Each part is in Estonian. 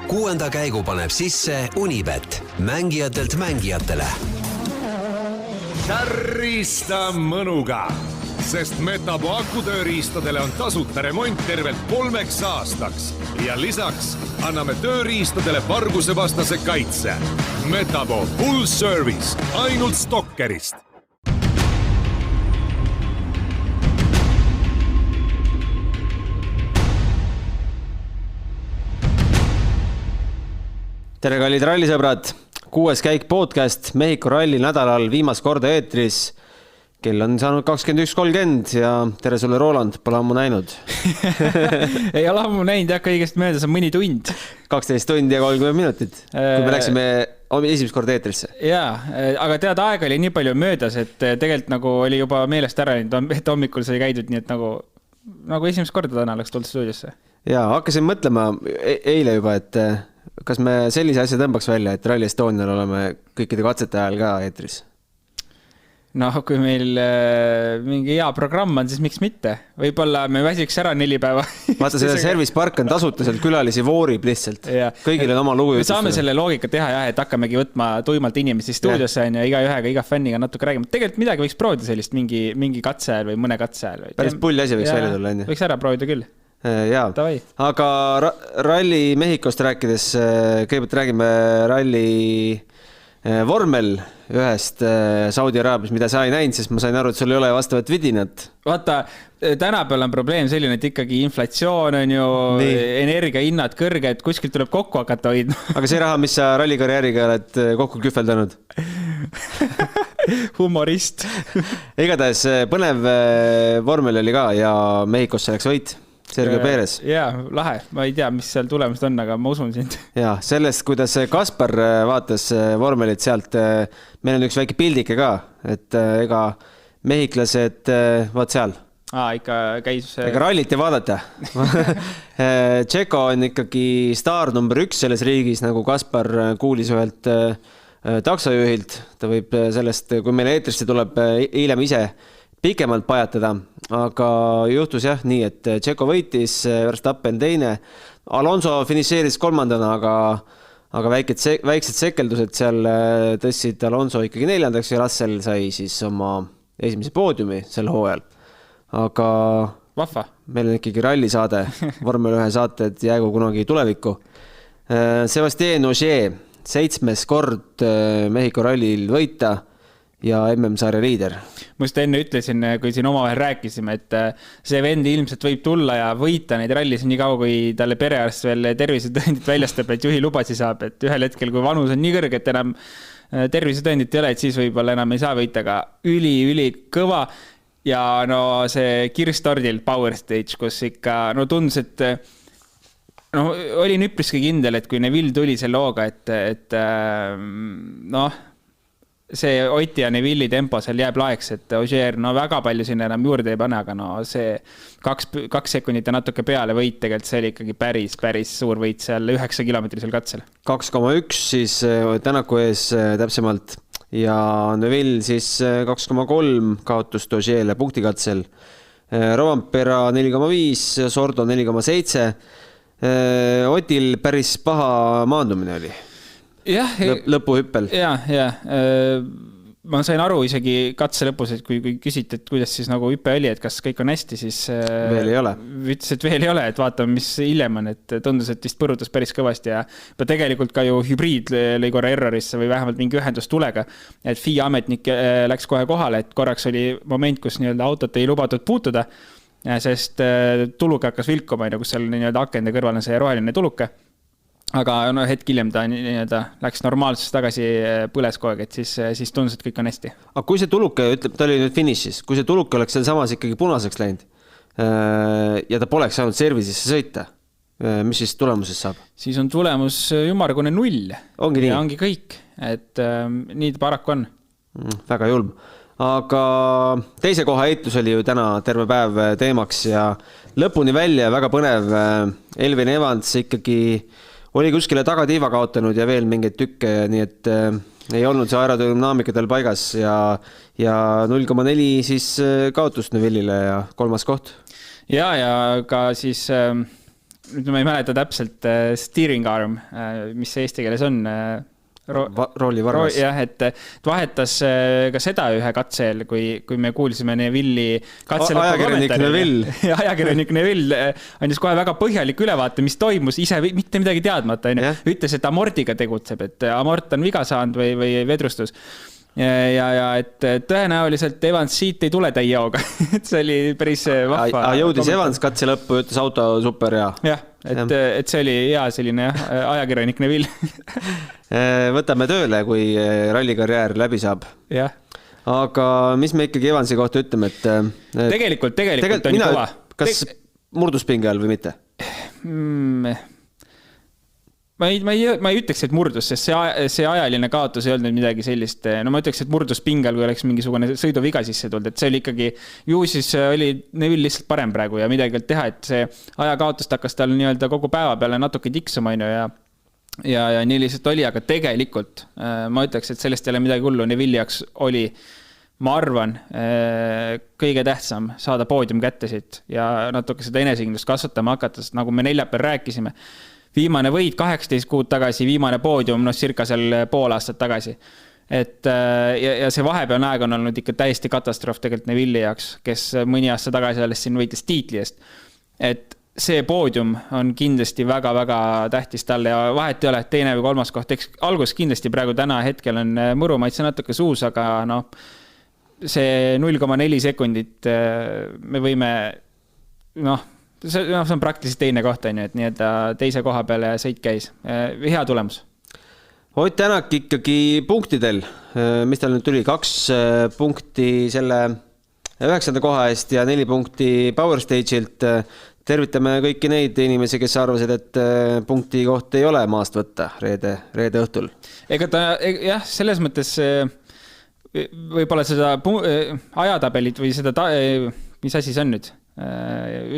6. käigu paneb sisse Unibet, mängijatelt mängijatele. Kärrista mõnuga, sest Metapo akutööriistadele on tasuta remont tervelt 3 aastaks. Ja lisaks anname tööriistadele vargusevastase kaitse. Metapo full service ainult Stokkerist. Tere kallid rallisõbrad, 6. käik podcast Mehhiko ralli nädalal viimast korda eetris. Kell on saanud 21.30 ja tere sulle Roland, pole ammu näinud. Ei ole ammu näinud, jah, kõigest mööda, see on mõni tund. 12 tundi ja 30 minutit, kui me läksime esimest korda eetrisse. Jaa, aga tead, aega oli nii palju möödas, et tegelikult nagu oli juba meelest ära, et hommikul sai käidud, nii et nagu esimest korda täna läks tulnud stuudiosse. Jaa, hakkasin mõtlema eile juba, et kas me sellise asja tõmbaks välja, et Rally Estonial oleme kõikide katsete ajal ka eetris? No, kui meil mingi hea programm on, siis miks mitte? Võib-olla me väsiks ära 4 päeva. Vaata, selle Service Park on tasuta, sealt külalisi voorib lihtsalt. Kõigil on oma lugu. Me saame selle loogika teha, jah, et hakkamegi võtma tuimalt inimesi stuudiosse ja iga ühega, iga fänniga natuke räägime. Tegelikult midagi võiks proovida sellist mingi katse ajal või mõne katse ajal. Päris pulli asi võiks välja tulla. Võiks ära proovida küll. Jaa, aga ralli Mehhikost rääkides, kõigepealt räägime ralli vormel ühest Saudi Araabias, mida sa ei näinud, sest ma sain aru, et sul ei ole vastavat vidinat. Vaata, tänapäeval on probleem selline, et ikkagi inflatsioon on ju, energiahinnad kõrged, kuskilt tuleb kokku hakata hoidma. Aga see raha, mis sa rallikarjääriga oled kokku kühveldanud? Humorist. Igatahes põnev vormel oli ka ja Mehhikosse läks võit. Sergio Perez. Jaa, lahe. Ma ei tea, mis seal tulemused on, aga ma usun sind. Jaa, sellest, kuidas Kaspar vaatas vormelit sealt, meil on üks väike pildike ka, et ega mehhiklased vaat seal. Ikka käis... Ega rallit ei vaadata. Tšeko on ikkagi staar number 1 selles riigis, nagu Kaspar kuulis ühelt taksojuhilt. Ta võib sellest, kui meil eetrisse tuleb hiljem ise pikemalt pajatada, aga juhtus jah nii, et Tšeko võitis, Verstappen teine, Alonso finišeeris 3. aga väiksed sekeldused seal tõssid Alonso ikkagi 4. ja Russell sai siis oma esimese poodiumi sel hooajal. Aga Vahva. Meil on ikkagi rallisaade, vormel 1 saated jäägu kunagi tulevikku. Sébastien Ogier, 7. kord Mehhiko rallil võita ja MM-sarja liider. Ma just enne ütlesin, kui siin omavahel rääkisime, et see vend ilmselt võib tulla ja võita neid rallis nii kaua, kui talle perearst veel tervisetõendit väljastab, et juhi lubasi saab, et ühel hetkel, kui vanus on nii kõrge, et enam tervisetõendit ei ole, et siis võib-olla enam ei saa võita, aga üli kõva ja no see kirstordil Power Stage, kus ikka tundus, et olin üpriski kindel, et kui Neville tuli selle looga, et see Oti ja Neville'i tempo seal jääb laeks, et Ogier väga palju sinna enam juurde ei pane, aga see 2 sekundit ja natuke peale võit tegelikult, see oli ikkagi päris suur võit seal 9 kilomeetrisel katsel. 2,1 siis Tänaku ees täpsemalt ja Neville siis 2,3 kaotust Ogier'le punktikatsel. Rovampera 4,5, Sordo 4,7. Otil päris paha maandumine oli. Lõpuhüppel. Jaa. Ma sain aru isegi katse lõpus, et kui küsit, et kuidas siis nagu hüppe oli, et kas kõik on hästi, siis veel ei ole. Ütles, et veel ei ole, et vaatame, mis hiljem on, et tundus, et vist põrutas päris kõvasti ja tegelikult ka ju hübriid lõi korra errorisse või vähemalt mingi ühendus tulega, et FIA ametnik läks kohe kohale, et korraks oli moment, kus autot ei lubatud puutuda, sest tuluke hakkas vilkuma, kus seal akende kõrval on see roheline tuluke. Aga hetk hiljem ta läks normaalselt tagasi põles kogu, et siis tundus, et kõik on hästi. Aga kui see tuluke, ütleb, ta oli nüüd finišis, kui see tuluke oleks seal samas ikkagi punaseks läinud ja ta poleks saanud servisisse sõita, mis siis tulemuses saab? Siis on tulemus ümmargune 0. Ongi nii? Ja ongi kõik, et nii ta paraku on. Väga julm. Aga teise koha heitlus oli ju täna terve päev teemaks ja lõpuni välja väga põnev. Elvin Evans ikkagi oli kuskile tagatiiva kaotanud ja veel mingeid tükke, nii et ei olnud see aerodünaamika tal paigas ja 0,4 siis kaotust Neville'ile ja 3. koht. Ja ka siis nüüd ma ei mäleta täpselt steering arm, mis see eesti keeles on. Roolivarvas. Jah, et vahetas ka seda ühe katseel, kui me kuulsime Neville'i katselõppu Ajakirjanik Neville. Ajakirjanik Neville andis kohe väga põhjalik ülevaate, mis toimus ise mitte midagi teadmata. Ütles, et amortiga tegutseb, et amort on viga saanud või vedrustus. Ja et tõenäoliselt Evans siit ei tule täie jooga. Et see oli päris vahva. Jõudis Evans katse lõppu, ütles auto super hea. Jah, et see oli hea selline ajakirjanik Neville. Võtame tööle, kui rallikarjäär läbi saab. Jah. Aga mis me ikkagi Evansi kohta ütleme, et tegelikult on kõva. Kas murduspinge all või mitte? Ma ei ütleks, et murdus, sest see ajaline kaotus ei olnud midagi sellist. No ma ütleks, et murdus pingal, kui oleks mingisugune sõiduviga sisse tulnud, et see oli ikkagi, ju siis oli Neville lihtsalt parem praegu ja midagi teha, et see ajakaotust hakkas tal nii-öelda kogu päeva peale natuke tiksuma ja nii lihtsalt oli, aga tegelikult ma ütleks, et sellest ei ole midagi hullu. Neville jaoks oli, ma arvan, kõige tähtsam saada poodium kätte siit ja natuke seda enesekindlust kasvatama hakata, sest nagu me neljapäeval rääkisime, viimane võit 18 kuud tagasi, viimane poodium, circa seal pool aastat tagasi. Ja see vahepealne aeg on olnud ikka täiesti katastroof tegelikult Neville jaoks, kes mõni aasta tagasi alles siin võitles tiitli eest. Et see poodium on kindlasti väga-väga tähtis talle ja vahet ei ole, teine või kolmas koht. Algus kindlasti praegu täna hetkel on mõru maitse natuke suus, aga see 0,4 sekundit me võime, see on praktiliselt teine koht, et nii, et teise koha peale sõit käis. Hea tulemus. Ott Tänak ikkagi punktidel. Mis tal nüüd tuli? 2 punkti selle 9. koha eest ja 4 punkti Power Stage'ilt. Tervitame kõiki neid inimesi, kes arvasid, et punkti koht ei ole maast võtta reede õhtul. Ega ta, jah, selles mõttes võib-olla seda ajatabelit või seda, mis asi see on nüüd?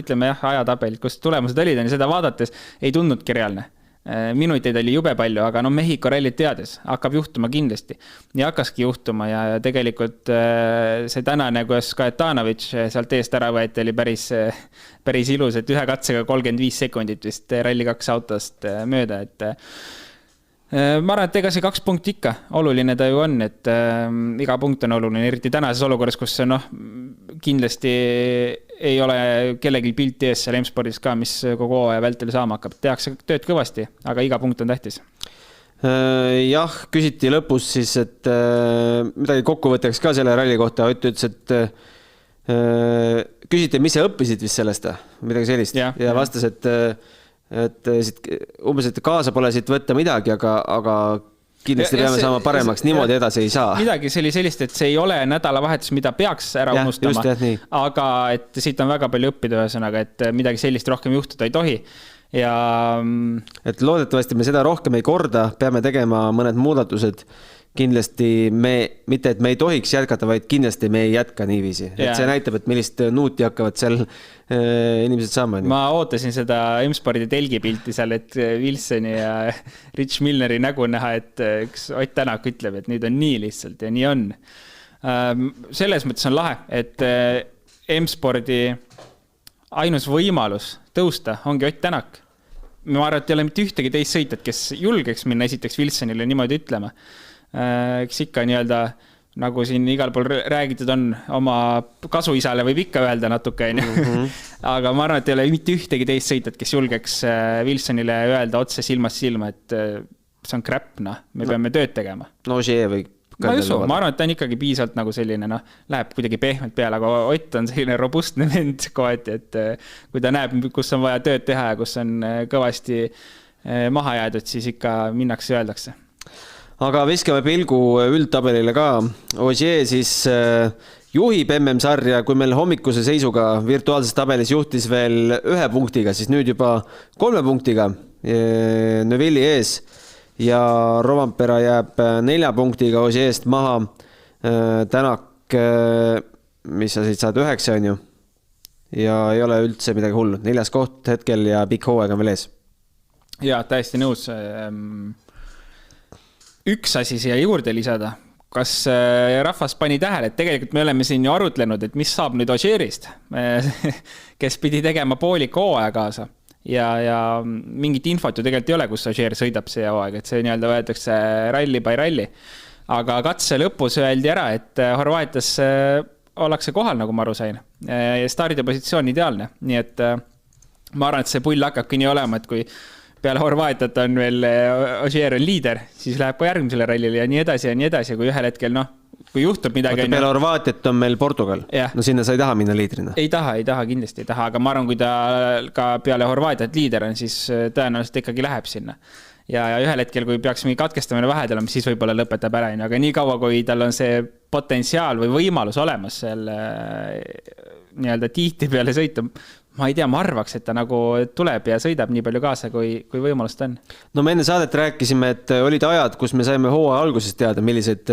Ütleme jah, ajatabelit, kus tulemused olid, seda vaadates ei tundnudki reaalne. Minuteid oli jube palju, aga Mehhiko rallit teades hakkab juhtuma kindlasti. Ja hakkaski juhtuma ja tegelikult see tänane, kus Kaetanovitš sealt eest ära võeti, oli päris ilus, et ühe katsega 35 sekundit vist ralli 2 autost mööda, et ma arvan, et ega see 2 punkti ikka oluline ta ju on, et iga punkt on oluline, eriti tänases olukorras, kus kindlasti ei ole kellegi pilti ees seal M-spordis ka, mis kogu aja vältel saama hakkab. Tehakse tööd kõvasti, aga iga punkt on tähtis. Jah, küsiti lõpus siis, et midagi kokkuvõtteks ka selle ralli kohta. Ott ütles, et küsiti, mis sa õppisid vist sellest, midagi sellist. Ja vastas, et umbes, et kaasa pole siit võtta midagi, aga kindlasti peame saama paremaks, niimoodi edasi ei saa. Midagi sellist, et see ei ole nädalavahetus, mida peaks ära unustama, aga et siit on väga palju õppida ühesõnaga, et midagi sellist rohkem juhtuda ei tohi. Ja et loodetavasti me seda rohkem ei korda, peame tegema mõned muudatused. Kindlasti mitte, et me ei tohiks jätkata, vaid kindlasti me ei jätka niiviisi. Et see näitab, et millist nuuti hakkavad seal inimesed saama. Ma ootasin seda M-spordi telgipilti seal, et Wilsoni ja Rich Milneri nägu näha, et üks Ott Tänak ütleb, et nüüd on nii lihtsalt ja nii on. Selles mõttes on lahe, et M-spordi ainus võimalus tõusta ongi Ott Tänak. Ma arvan, et ei ole mitte ühtegi teist sõitjat, kes julgeks minna esiteks Wilsonile niimoodi ütlema. Eks ikka nii-öelda, nagu siin igal pool räägitud on, oma kasuisale võib ikka öelda natuke. Aga ma arvan, et ei ole mitte ühtegi teist sõitjat, kes julgeks Wilsonile öelda otse silmast silma, et see on crap, me peame tööd tegema. Ma arvan, et ta on ikkagi piisalt nagu selline, läheb kuidagi pehmelt peale, aga Ott on selline robustne vend kohati, et kui ta näeb, kus on vaja tööd teha ja kus on kõvasti maha jäädud, siis ikka minnakse ja öeldakse. Aga viskame pilgu üldtabelile ka. Ogier siis juhib MM-sarja, kui meil hommikuse seisuga virtuaalses tabelis juhtis veel 1 punktiga, siis nüüd juba 3 punktiga Neville'i ees ja Rovanpera jääb 4 punktiga Ogier'st maha. Tänak, mis sa siit saad 9 on ju ja ei ole üldse midagi hullu. 4. koht hetkel ja pikk hooaeg on veel ees. Ja, täiesti nõus. Üks asi siia juurde lisada. Kas rahvas pani tähele, et tegelikult me oleme siin ju arutlenud, et mis saab nüüd Ogier'ist, kes pidi tegema pooliku hooaja kaasa. ja mingit infot ju tegelikult ei ole, kus Ogier sõidab see hooaeg, et see nii-öelda võetakse ralli by ralli. Aga katse lõpus öeldi ära, et Horvaatias ollakse kohal, nagu ma aru sain. Stardipositsioon ideaalne, nii et ma arvan, et see pull hakkabki nii olema, et kui peale Horvaatiat on veel Ogier on liider, siis läheb ka järgmisele rallile ja nii edasi, kui ühel hetkel, kui juhtub midagi... Peale Horvaatiat on meil Portugal. No sinna sa ei taha minna liidrina. Ei taha, kindlasti ei taha, aga ma arvan, kui ta ka peale Horvaatiat liider on, siis tõenäoliselt ikkagi läheb sinna. Ja ühel hetkel, kui peaks mingi katkestamine vahedel, siis võib-olla lõpetab ära, aga nii kaua, kui tal on see potentsiaal või võimalus olemas seal nii-öelda tihti peale sõitu, ma ei tea, ma arvaks, et ta nagu tuleb ja sõidab nii palju kaasa, kui võimalust on. No me enne saadet rääkisime, et olid ajad, kus me saime hooaja algusest teada, millised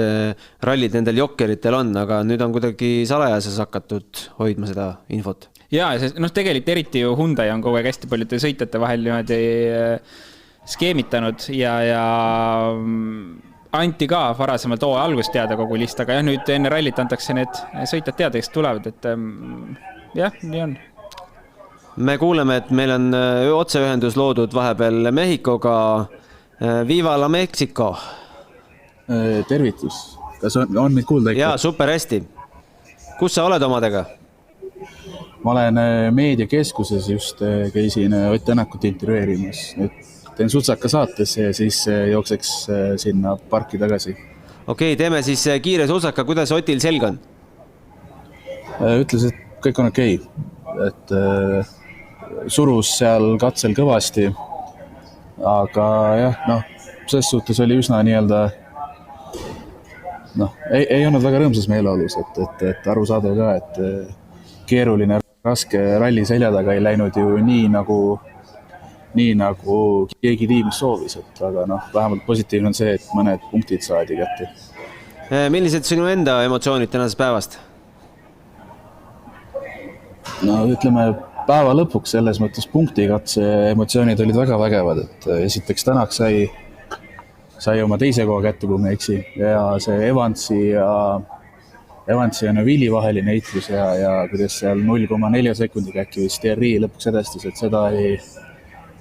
rallid nendel jokkeritel on, aga nüüd on kuidagi salajases hakatud hoidma seda infot. Jaa, tegelikult eriti ju Hyundai on kogu aeg hästi paljude sõitjate vahel niimoodi skeemitanud ja anti ka varasemalt hooaja algust teada kogu list, aga nüüd enne rallit antakse need sõitjad teada, kes tulevad, et jah, nii on. Me kuuleme, et meil on otseühendus loodud vahepeal Mehhikoga. Viva la Mexico! Tervitus! Kas on meid kuulda ikka? Jaa, super hästi. Kus sa oled omadega? Ma olen meediakeskuses, just käisin Ott Tänakut intervjueerimas. Nüüd teen Sutsaka saatesse ja siis jookseks sinna parki tagasi. Okei, teeme siis kiire Sutsaka. Kuidas Otil selg on? Ütles, et kõik on okei. Et surus seal katsel kõvasti, aga jah, selles suhtes oli üsna nii-öelda ei olnud väga rõõmsas meeleolus, et aru saada ka, et keeruline, raske ralli selja taga ei läinud ju nii nagu keegi tiimis soovis, et aga vähemalt positiivne on see, et mõned punktid saadi kätte. Millised sinu enda emotsioonid tänasest päevast? Ütleme, päeva lõpuks selles mõttes punktikatse emotsioonid olid väga vägevad, et esiteks Tänak sai oma teise koha kätte, kui me eksi, ja see Evansi ja Neville'i vaheline heitlus ja kuidas seal 0,4 sekundiga äkki vist TRI lõpuks edestas, et seda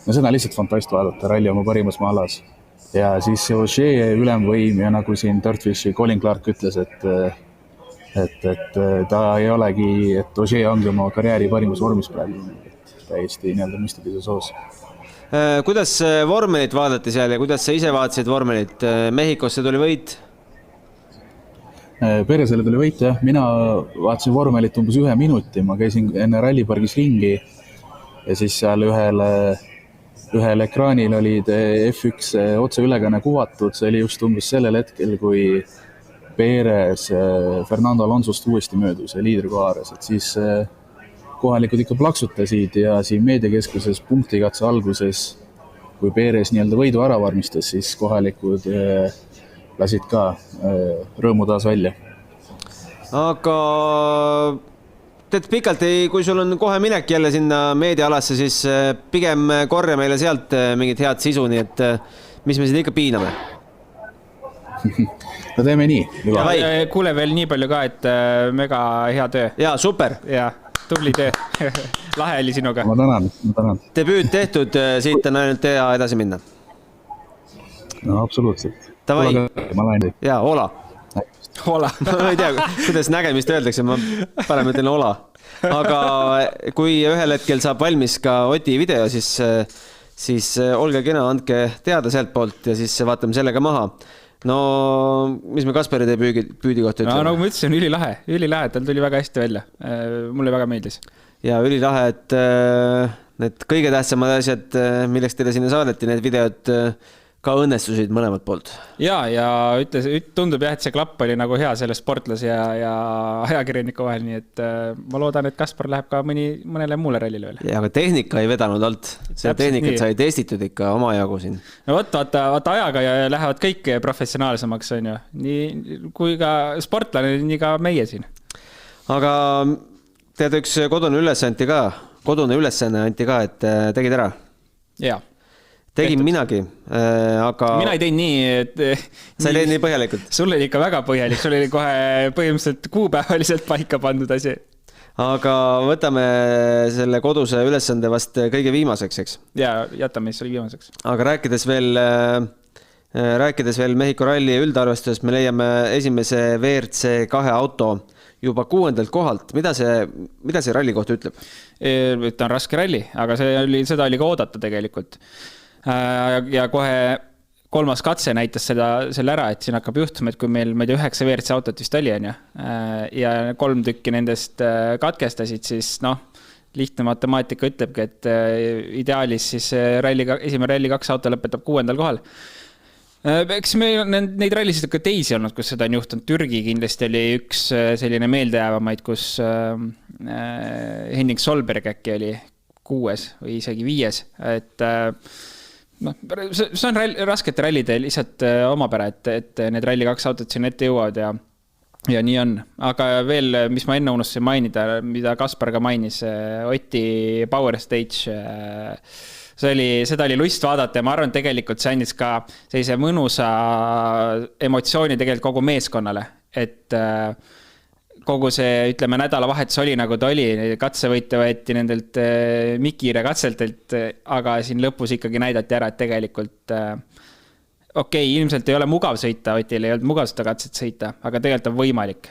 lihtsalt fantast vaadata, ralli oma parimas maalas. Ja siis see Ogier ülemvõim ja nagu siin Dirtfishi Colin Clark ütles, et ta ei olegi, et Ogier ongi oma karjääri parimas vormis praegu, täiesti nii-öelda müstilise soos. Kuidas vormelit vaadati seal ja kuidas sa ise vaatasid vormelit? Mehhikosse tuli võit? Peresele tuli võit, jah. Mina vaatasin vormelit umbes 1 minuti, ma käisin enne rallipargis ringi ja siis seal ühel ekraanil olid F1 otseülekanne kuvatud, see oli just umbes sellel hetkel, kui Perez Fernando Alonsost uuesti möödus ja liidrikoha ääres, et siis kohalikud ikka plaksutasid ja siin meediakeskuses punktikatse alguses, kui Perez nii-öelda võidu ära varmistas, siis kohalikud lasid ka rõõmu taas välja. Aga tead pikalt, kui sul on kohe minek jälle sinna meediaalasse, siis pigem korja meile sealt mingit head sisu, nii et mis me siin ikka piiname? No teeme nii. Kuule veel nii palju ka, et mega hea töö. Jaa, super. Jaa, tubli töö. Lahe oli sinuga. Ma tänan. Debüüt tehtud, siit on ainult hea edasi minna. No absoluutselt. Tavai. Jaa, Ola. Ola. Ma ei tea, kuidas nägemist öeldakse, ma parem ütlen Ola. Aga kui ühel hetkel saab valmis ka Oti video, siis olge kena, andke teada sealt poolt ja siis vaatame sellega maha. No, mis me Kasperide püüdi kohta ütleme? Nagu ma ütlesin, ülilahe, tal tuli väga hästi välja. Mulle väga meeldis. Ja ülilahe, et need kõige tähtsamad asjad, milleks teile sinna saadeti, need videod ka õnnestusid mõlemad poolt. Ja tundub jah, et see klapp oli nagu hea selle sportlase ja ajakirjaniku vahel, nii et ma loodan, et Kaspar läheb ka mõnele muule rallile veel. Ja, aga tehnika ei vedanud alt. See tehnikat sai testitud ikka oma jagu siin. No vaata ajaga ja lähevad kõik professionaalsemaks, on ju. Nii kui ka sportlane, nii ka meie siin. Aga tead, üks kodune ülesanne anti ka, et tegid ära? Jaa. Tegin minagi, aga... Mina ei teinud nii, et... Sa ei teinud nii põhjalikult? Sul oli ikka väga põhjalik, sul oli kohe põhimõtteliselt kuupäevaliselt paika pandud asi. aga võtame selle koduse ülesande vast kõige viimaseks, eks? Ja jätame siis oli viimaseks. Aga rääkides veel Mehhiko ralli üldarvestusest, me leiame esimese WRC2 auto juba 6. kohalt. Mida see ralli kohta ütleb? Ta on raske ralli, aga seda oli ka oodata tegelikult. Ja kohe 3. katse näitas selle ära, et siin hakkab juhtuma, et kui meil, ma ei tea, 9 WRC autot vist oli, ja 3 tükki nendest katkestasid, siis lihtne matemaatika ütlebki, et ideaalis siis esimene ralli 2 auto lõpetab 6. kohal. Eks meil neid rallisid ka teisi olnud, kus seda on juhtunud. Türgi kindlasti oli üks selline meeldejäävamaid, kus Henning Solberg äkki oli 6 või isegi 5. Et see on raskete rallide lihtsalt omapära, et need ralli 2 autot siin ette jõuavad ja nii on. Aga veel, mis ma enne unustasin mainida, mida Kaspar ka mainis, Oti Power Stage, seda oli lust vaadata ja ma arvan, tegelikult see andis ka sellise mõnusa emotsiooni tegelikult kogu meeskonnale, et kogu see, ütleme, nädalavahetus oli nagu ta oli, katsevõite võeti nendelt Mikire katseltelt, aga siin lõpus ikkagi näidati ära, et tegelikult ilmselt ei ole mugav sõita, Otil ei olnud mugav seda katset sõita, aga tegelikult on võimalik.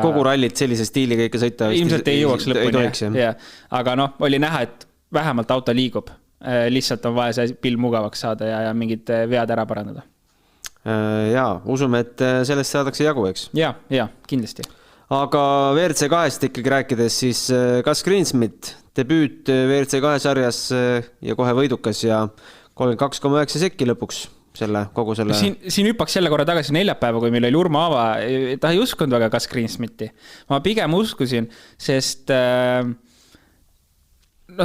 Kogu rallit sellise stiiliga ikka sõita ilmselt ei jõuaks lõpuni. Aga oli näha, et vähemalt auto liigub. Lihtsalt on vaja see pill mugavaks saada ja mingid vead ära parandada. Usume, et sellest saadakse jagu, eks? Ja, kindlasti. Aga WRC2-st ikkagi rääkides, siis Gus Greensmith, debüüt WRC2 sarjas ja kohe võidukas ja 32,9 sekki lõpuks kogu selle... Siin hüppaks jälle korra tagasi neljapäeva, kui meil oli Urmo Aava, ta ei uskunud väga Gus Greensmithi. Ma pigem uskusin, sest...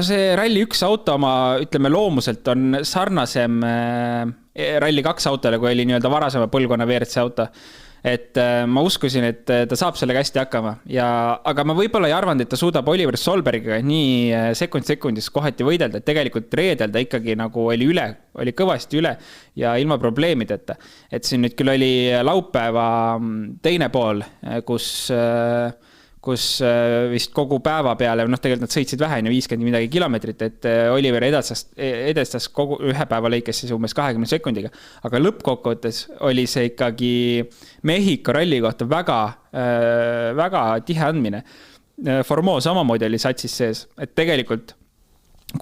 see ralli 1 auto oma, ütleme, loomuselt on sarnasem ralli 2 autole, kui oli nii-öelda varasema põlvkonna WRC auto. Et ma uskusin, et ta saab sellega hästi hakkama. Aga ma võib-olla ei arvanud, et ta suudab Oliver Solbergiga nii sekundis kohati võidelda, et tegelikult reedel ta ikkagi nagu oli kõvasti üle ja ilma probleemideta. Et siin nüüd küll oli laupäeva teine pool, kus vist kogu päeva peale, tegelikult nad sõitsid vähe, 50 midagi kilomeetrit, et Oliver edestas kogu ühe päeva lõikes siis umbes 20 sekundiga. Aga lõppkokkuvõttes oli see ikkagi Mehhiko ralli kohta väga tihe andmine. Formoo samamoodi oli satsis sees, et tegelikult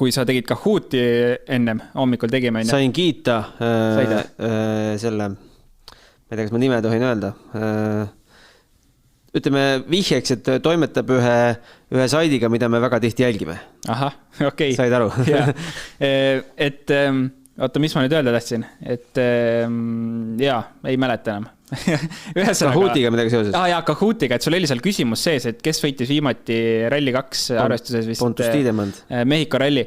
kui sa tegid Kahuti ennem, hommikul tegime. Sain kiita selle, ma ei tea, kas ma nime tohin öelda, ütleme vihjeks, et toimetab ühe saidiga, mida me väga tihti jälgime. Aha, okei. Said aru? Et, oota, mis ma nüüd öelda tahtsin? Et ei mäleta enam. Kahutiga midagi seoses? Kahutiga, et sul oli seal küsimus sees, et kes võitis viimati ralli 2 arvestuses vist Pontus Tidemand. Mehhiko ralli.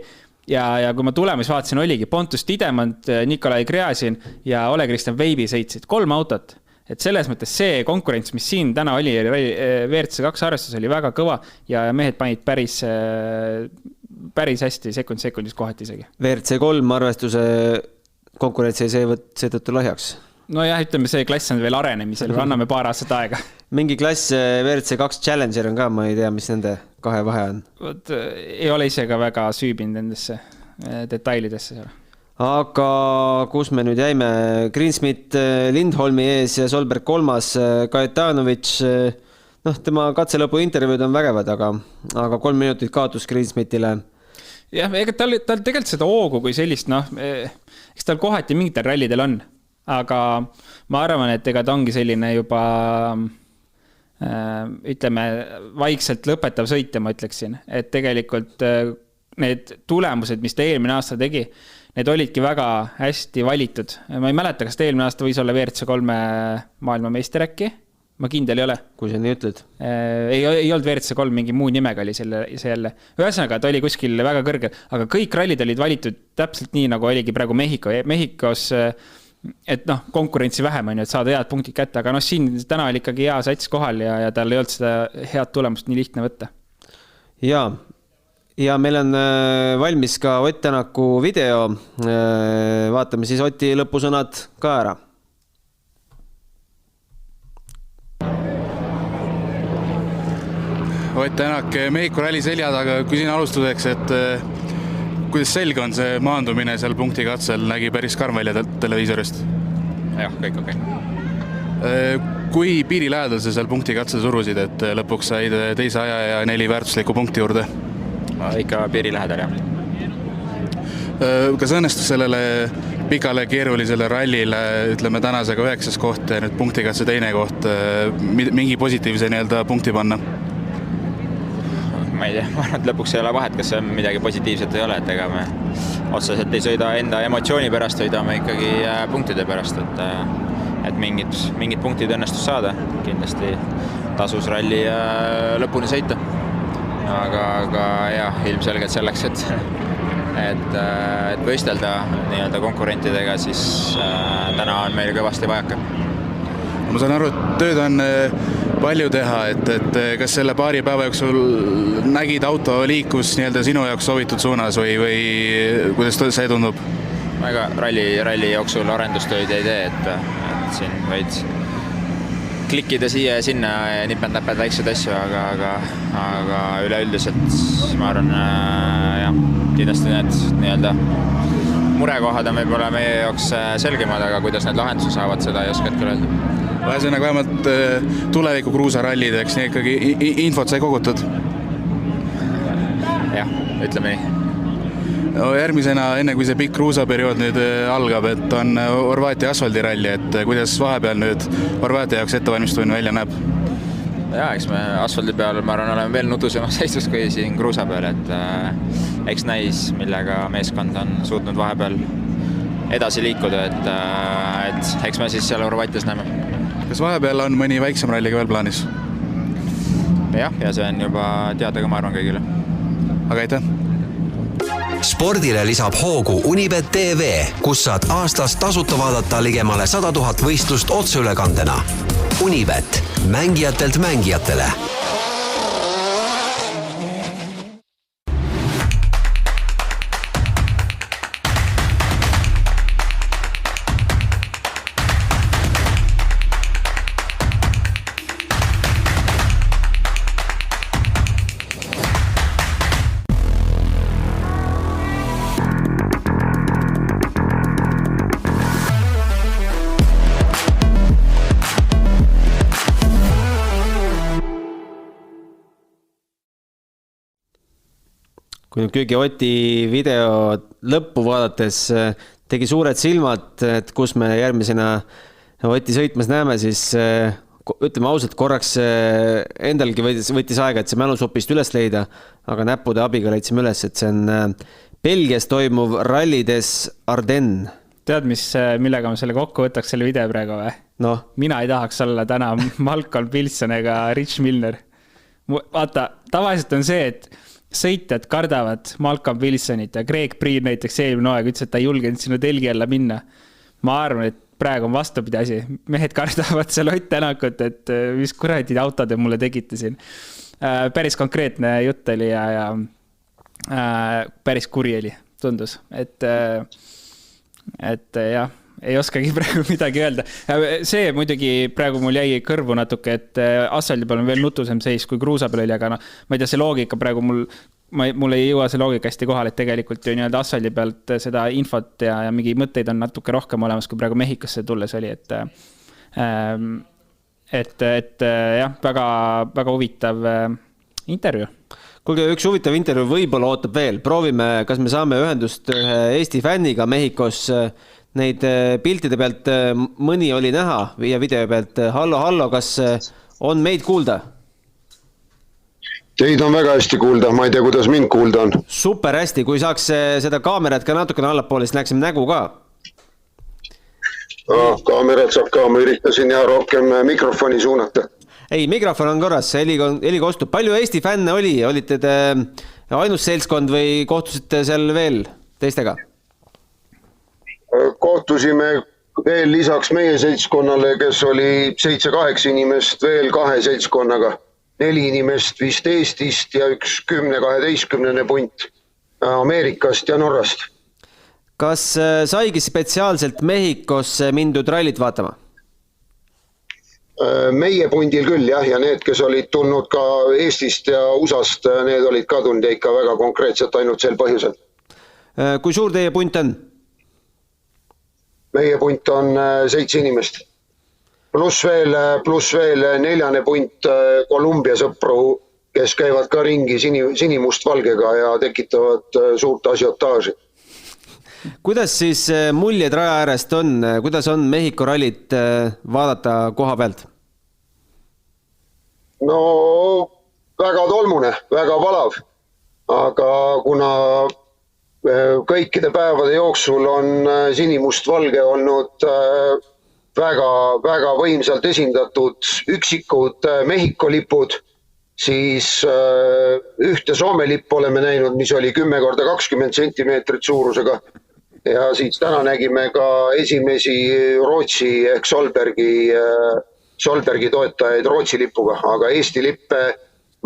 Ja kui ma tulemis vaatasin, oligi Pontus Tidemand, Nikolai Kreasin ja Ole-Kristjan Veibi sõitsid 3 autot. Et selles mõttes see konkurents, mis siin täna oli, WRC2 arvestus oli väga kõva ja mehed panid päris hästi sekundis kohati isegi. WRC3 arvestuse konkurents ei seetõttu lahjaks? No jah, ütleme, see klass on veel arenemisel, anname paar aastat aega. Mingi klass WRC2 Challenger on ka, ma ei tea, mis nende kahe vahe on. Ei ole ise ka väga süübinud nendesse detailidesse seal. Aga kus me nüüd jäime? Greensmith Lindholmi ees ja Solberg 3. Kajetanovic, tema katselõpu intervjuud on vägevad, aga 3 minutit kaotus Greensmithile. Jah, ega tal tegelikult seda hoogu kui sellist, eks tal kohati mingitel rallidel on, aga ma arvan, et ega ta ongi selline juba, ütleme, vaikselt lõpetav sõitja, ma ütleksin, et tegelikult need tulemused, mis ta eelmine aasta tegi, need olidki väga hästi valitud. Ma ei mäleta, kas ta eelmine aasta võis olla WRC3 maailmameister äkki? Ma kindel ei ole. Kui sa nii ütled. Ei olnud WRC3, mingi muu nimega oli see jälle. Ühesõnaga, ta oli kuskil väga kõrgel, aga kõik rallid olid valitud täpselt nii, nagu oligi praegu Mehhikos, et konkurentsi vähem on ju, et saada head punktid kätte, aga siin täna oli ikkagi hea sats kohal ja tal ei olnud seda head tulemust nii lihtne võtta. Ja meil on valmis ka Ott Tänaku video. Vaatame siis Oti lõpusõnad ka ära. Ott Tänak Mehhiko ralli selja taga, küsin alustuseks, et kuidas selge on see maandumine seal punktikatsel, nägi päris karm välja televiisorist? Jah, kõik okei. Kui piiri lähedal sa seal punktikatsel surusid, et lõpuks said teise aja ja 4 väärtuslikku punkti juurde? Ikka piiri lähedal, jah. Kas õnnestus sellele pikale keerulisele rallile, ütleme tänasega 9. koht ja nüüd punktikatse teine koht, mingi positiivse nii-öelda punkti panna? Ma ei tea, ma arvan, et lõpuks ei ole vahet, kas see midagi positiivset ei ole, et ega me otseselt ei sõida enda emotsiooni pärast, sõidame ikkagi punktide pärast, et mingid punktid õnnestus saada. Kindlasti tasus ralli lõpuni sõita. Aga jah, ilmselgelt selleks, et võistelda nii-öelda konkurentidega, siis täna on meil kõvasti vajaka. Ma saan aru, et tööd on palju teha, et kas selle paari päeva jooksul nägid auto liikus nii-öelda sinu jaoks soovitud suunas või kuidas see tundub? Ega ralli jooksul arendustööd ei tee, et siin võid klikkida siia ja sinna, nipend-näped väiksed asju, aga üleüldiselt ma arvan, jah, kindlasti need nii-öelda murekohad on võib-olla meie jaoks selgemad, aga kuidas need lahendusi saavad, seda ei oska hetkel öelda. Vähesõnaga vähemalt tuleviku kruusarallideks nii ikkagi infot sai kogutud? Jah, ütleme nii. Järgmisena, enne kui see pikk kruusaperiood nüüd algab, et on Horvaatia asfaldiralli, et kuidas vahepeal nüüd Horvaatia jaoks ettevalmistumine välja näeb? Jaa, eks me asfaldi peal, ma arvan, oleme veel nutusemas seisus kui siin kruusa peal, et eks näis, millega meeskond on suutnud vahepeal edasi liikuda, et eks me siis seal Horvaatias näeme. Kas vahepeal on mõni väiksem ralli ka veel plaanis? Jah, ja see on juba teada ka, ma arvan, kõigile. Aga aitäh! Spordile lisab hoogu Unibet TV, kus saad aastas tasuta vaadata ligemale 100 000 võistlust otseülekandena. Unibet, mängijatelt mängijatele. Kui nüüd Kügi Oti video lõppu vaadates tegi suured silmad, et kus me järgmisena Oti sõitmas näeme, siis ütleme ausalt, korraks endalgi võttis aega, et see mälusopist üles leida, aga näppude abiga leidsime üles, et see on Belgias toimuv Rally des Ardennes. Tead, millega ma selle kokku võtaks selle video praegu või? No. Mina ei tahaks olla täna Malcolm Wilson ega Rich Milner. Vaata, tavaliselt on see, et sõitjad kardavad Malcolm Wilsonit ja Greg Priin näiteks eelmine aeg ütles, et ta ei julgenud sinna telgi alla minna. Ma arvan, et praegu on vastupidi asi. Mehed kardavad seal Ott Tänakut, et mis kuradid autod mulle tegite siin. Päris konkreetne jutt oli ja päris kuri oli, tundus. Et jah, ei oskagi praegu midagi öelda. See muidugi praegu mul jäi kõrvu natuke, et asfaldi peal on veel nutusem seis kui kruusa peal oli, aga no, ma ei tea, see loogika praegu mul ei jõua see loogika hästi kohal, et tegelikult ju nii-öelda asfaldi pealt seda infot ja mingi mõtteid on natuke rohkem olemas, kui praegu Mehhikosse tulles oli, et jah, väga huvitav intervjuu. Kuulge, üks huvitav intervjuu võib-olla ootab veel. Proovime, kas me saame ühendust ühe Eesti fänniga Mehhikos. Neid piltide pealt mõni oli näha ja video pealt. Hallo, kas on meid kuulda? Teid on väga hästi kuulda, ma ei tea, kuidas mind kuulda on. Super hästi, kui saaks seda kaamerat ka natukene allapoole, siis näeksime nägu ka. Kaamerat saab ka, ma üritasin ja rohkem mikrofoni suunata. Ei, mikrofon on korras, heli kostub. Palju Eesti fänne oli? Olite te ainus seltskond või kohtusite seal veel teistega? Kohtusime veel lisaks meie seltskonnale, kes oli 7-8 inimest, veel 2 seltskonnaga. 4 inimest vist Eestist ja üks 10-12 punt Ameerikast ja Norrast. Kas saigi spetsiaalselt Mehhikosse mindud rallit vaatama? Meie pundil küll jah, ja need, kes olid tulnud ka Eestist ja USAst, need olid ka tulnud ikka väga konkreetselt ainult sel põhjusel. Kui suur teie punt on? Meie punt on 7 inimest. Pluss veel 4. punt Kolumbia sõpru, kes käivad ka ringi sinimustvalgega ja tekitavad suurt asiotaaži. Kuidas siis muljed raja äärest on? Kuidas on Mehhiko rallit vaadata koha pealt? No väga tolmune, väga palav, aga kuna kõikide päevade jooksul on sinimustvalge olnud väga võimsalt esindatud üksikud Mehhiko lipud, siis ühte Soome lippu oleme näinud, mis oli 10x20 centimeetrit suurusega. Ja siis täna nägime ka esimesi Rootsi ehk Solbergi toetajaid Rootsi lipuga, aga Eesti lippe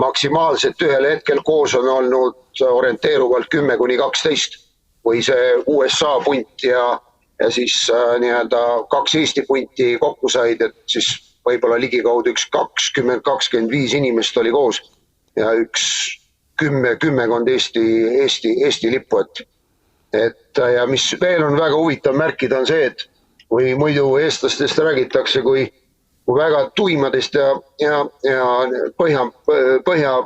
maksimaalselt ühel hetkel koos on olnud orienteeruvalt 10-12 või see USA punt ja siis nii-öelda 2 Eesti punti kokku said, et siis võib-olla ligikaudu 20-25 inimest oli koos ja kümmekond Eesti lippu, et ja mis veel on väga huvitav märkida on see, et kui muidu eestlastest räägitakse kui väga tuimadest ja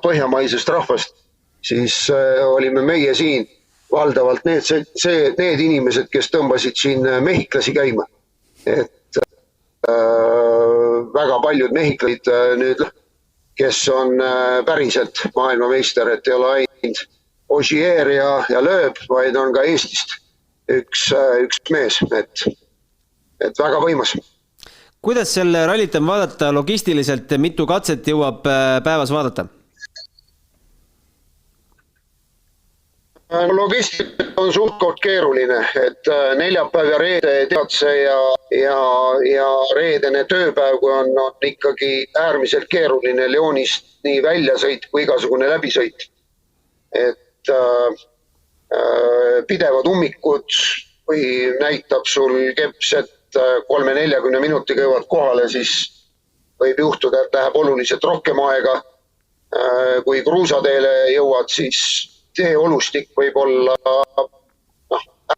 põhjamaisest rahvast, siis olime meie siin valdavalt need inimesed, kes tõmbasid siin mehhiklasi käima. Et väga paljud mehhiklid nüüd, kes on päriselt maailmameister, et ei ole ainult Ogier ja Lööb, vaid on ka Eestist üks mees, et väga võimas. Kuidas selle rallit on vaadata logistiliselt, mitu katset jõuab päevas vaadata? Logistika on suhtkord keeruline, et neljapäev ja reede teadse ja reedene tööpäev, kui on ikkagi äärmiselt keeruline Leonist nii väljasõit kui igasugune läbisõit. Et pidevad ummikud või näitab sul keps, et 30-40 minutiga jõuad kohale, siis võib juhtuda, et läheb oluliselt rohkem aega. Kui kruusateele jõuad, siis teeolustik võib olla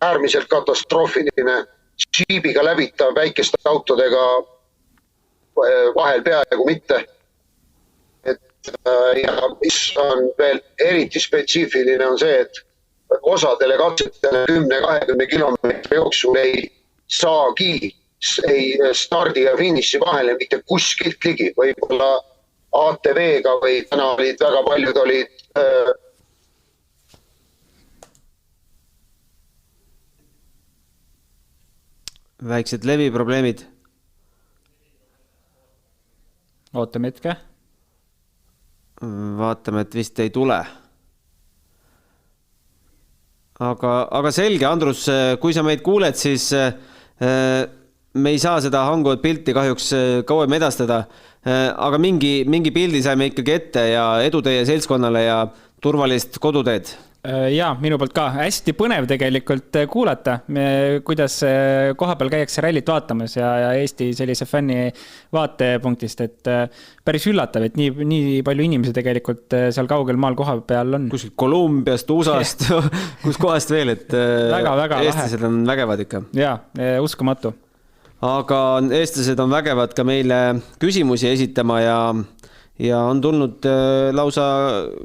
äärmiselt katastroofiline. Jeepiga läbitav väikeste autodega vahel peaaegu mitte. Ja mis on veel eriti spetsiifiline on see, et osadele katsetele 10-20 kilomeetri jooksul ei saagi ei stardi ja finiši vahele mitte kuskilt ligi. Võib-olla ATV-ga või täna olid väga paljud väiksed leviprobleemid. Ootame hetke. Vaatame, et vist ei tule. Aga selge, Andrus, kui sa meid kuuled, siis me ei saa seda hanguvat pilti kahjuks kauem edastada, aga mingi pildi saime ikkagi ette ja edu teie seltskonnale ja turvalist koduteed. Jaa, minu poolt ka. Hästi põnev tegelikult kuulata, kuidas koha peal käiakse rallit vaatamas ja Eesti sellise fänni vaatepunktist, et päris üllatav, et nii palju inimesi tegelikult seal kaugel maal koha peal on. Kuskilt Kolumbiast, USAst, kus kohast veel, et väga eestlased on vägevad ikka. Jaa, uskumatu. Aga eestlased on vägevad ka meile küsimusi esitama ja on tulnud lausa